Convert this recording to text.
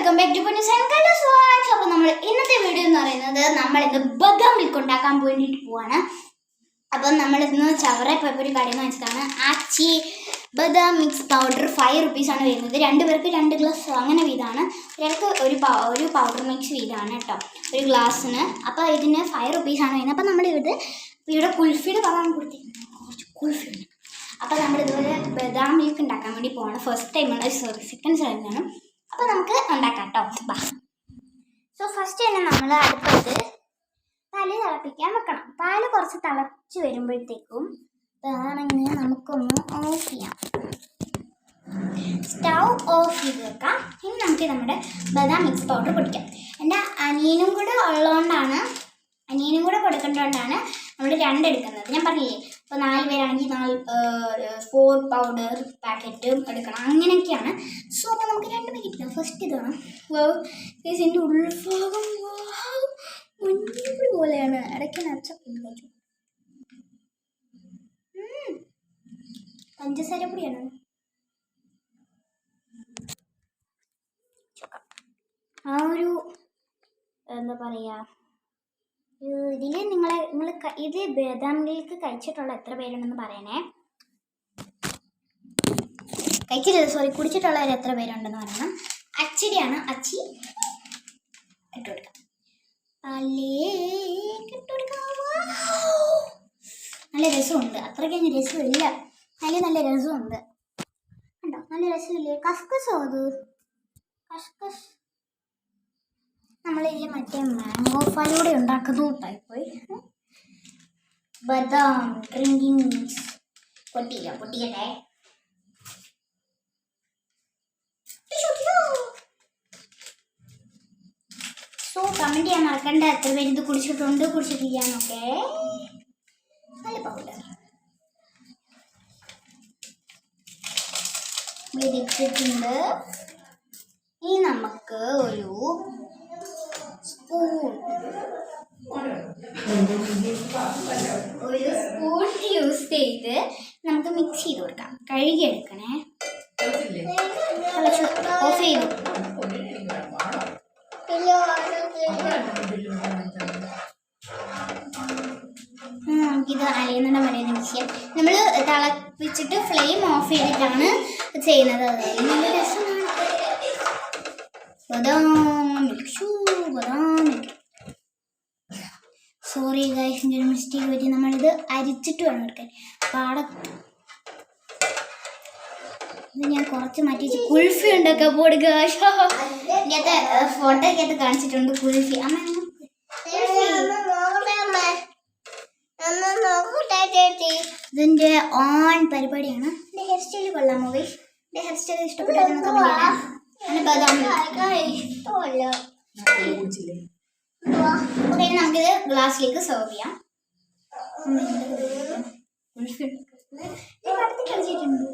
Welcome back to Ponnoos. അപ്പോൾ നമ്മൾ ഇന്നത്തെ വീഡിയോ എന്ന് പറയുന്നത് നമ്മൾ ഇന്ന് ബദാം മിൽക്ക് ഉണ്ടാക്കാൻ വേണ്ടിയിട്ട് പോവാണ്. അപ്പം നമ്മൾ ഇന്ന് ചവറ പോയപ്പോൾ ഒരു കടയിൽ നിന്ന് വെച്ചതാണ്. ആച്ചി ബദാം മിക്സ് പൗഡർ 5 റുപ്പീസാണ് വരുന്നത്. 2 പേർക്ക് 2 ഗ്ലാസ് അങ്ങനെ വീതമാണ്. ഒരാൾക്ക് ഒരു പൗഡർ മിക്സ് വീതമാണ് കേട്ടോ, ഒരു ഗ്ലാസ്സിന്. അപ്പോൾ ഇതിന് 5 റുപ്പീസാണ് വരുന്നത്. അപ്പോൾ നമ്മൾ ഇവിടെ കുൽഫിയുടെ കളറാണ് കൊടുത്തിരുന്നത്, കുറച്ച് കുൽഫി. അപ്പോൾ നമ്മൾ ഇതുപോലെ ബദാം മിൽക്ക് ഉണ്ടാക്കാൻ വേണ്ടി പോവാണ്. ഫസ്റ്റ് ടൈമാണ്, സെക്കൻഡ് ടൈമാണ്. അപ്പോൾ നമുക്ക് ഉണ്ടാക്കാം കേട്ടോ. സോ ഫസ്റ്റ് തന്നെ നമ്മൾ അടുപ്പത്ത് പാല് തിളപ്പിക്കാൻ വെക്കണം. പാല് കുറച്ച് തിളച്ച് വരുമ്പോഴത്തേക്കും ഇങ്ങനെ നമുക്കൊന്ന് ഓഫ് ചെയ്യാം. സ്റ്റൗ ഓഫ് ചെയ്ത് വെക്കാം. ഇനി നമുക്ക് നമ്മുടെ ബദാം മിക്സ് പൗഡർ പൊടിക്കാം. എൻ്റെ അനിയനും കൂടെ ഉള്ളതുകൊണ്ടാണ്, അനിയനും കൂടെ കൊടുക്കേണ്ടതുകൊണ്ടാണ് നമ്മൾ 2 എടുക്കുന്നത്. ഞാൻ പറഞ്ഞില്ലേ, ഇപ്പോൾ 4 പേരാണെങ്കിൽ 4 പൗഡർ പാക്കറ്റും എടുക്കണം, അങ്ങനെയൊക്കെയാണ്. സോ അപ്പോൾ നമുക്ക് 2 പാക്കറ്റില്ല. ഫസ്റ്റ് ഇതാണ് ഇതിൻ്റെ ഉൾഭാഗം മുൻപ് പോലെയാണ്. ഇടയ്ക്ക് നച്ചൊക്കെ കഴിച്ചു. പഞ്ചസാര പൊടിയാണ്. ആ ഒരു എന്താ പറയുക, ഇതിൽ നിങ്ങൾ ഇത് ബദാം മിൽക്ക് കഴിച്ചിട്ടുള്ള എത്ര പേരുണ്ടെന്ന് പറയണേ. കുടിച്ചിട്ടുള്ളവർ എത്ര പേരുണ്ടെന്ന് പറയണം. അച്ചിടിയാണ്, അച്ചി ഇട്ട് കൊടുക്കാം. നല്ല രസമുണ്ട്. അത്രയ്ക്ക് രസമില്ല, നല്ല രസമുണ്ട് കണ്ടോ, നല്ല രസമില്ലേ? കസ്കസോ അത് കസ്കസ്. നമ്മളിതിൽ മറ്റേ മാംഗോ ഫലൂടെ ഉണ്ടാക്കുന്ന ടൈപ്പോയി. ബദാം ഡ്രിങ്കിങ് മിക്സ് പൊട്ടിക്കട്ടെ. സോ കമൻറ്റ് ചെയ്യാൻ മറക്കണ്ട എത്ര പേര് ഇത് കുടിച്ചിട്ടില്ലാന്നൊക്കെ. നല്ല പൗഡർ ഇതിട്ടിട്ടുണ്ട്. ഇനി നമുക്ക് ഒരു സ്പൂൺ യൂസ് ചെയ്ത് നമുക്ക് മിക്സ് ചെയ്ത് കൊടുക്കാം. കഴുകിയെടുക്കണേ. ഓഫ് ചെയ്തു. നമുക്കിത് അലയുന്ന വരെ മിക്സ് ചെയ്യാം. നമ്മൾ തിളപ്പിച്ചിട്ട് ഫ്ലെയിം ഓഫ് ചെയ്തിട്ടാണ് ചെയ്യുന്നത്. നല്ല രസമാണ്. സോറി ഗൈസ്, എൻ്റെ ഒരു മിസ്റ്റേക്ക് പറ്റി. നമ്മളിത് അരിച്ചിട്ട് വേണം എടുക്കാൻ. ഇത് ഞാൻ കുറച്ച് മാറ്റി വെച്ച് കുൽഫി ഉണ്ടാക്കാൻ പോടുക. ഇങ്ങനത്തെ ഫോട്ടോയ്ക്കകത്ത് കാണിച്ചിട്ടുണ്ട് കുൽഫി. ഇതിൻ്റെ ഓൺ പരിപാടിയാണ്. എൻ്റെ ഹെയർ സ്റ്റൈൽ കൊള്ളാമോ ഗൈസ്? എൻ്റെ ഹെയർ സ്റ്റൈൽ ഇഷ്ടപ്പെട്ടെന്നൊക്കെ പറയാം. ഓക്കെ, നമുക്കിത് ഗ്ലാസ്സിലേക്ക് സെർവ് ചെയ്യാം. കളിച്ചിട്ടുണ്ട്.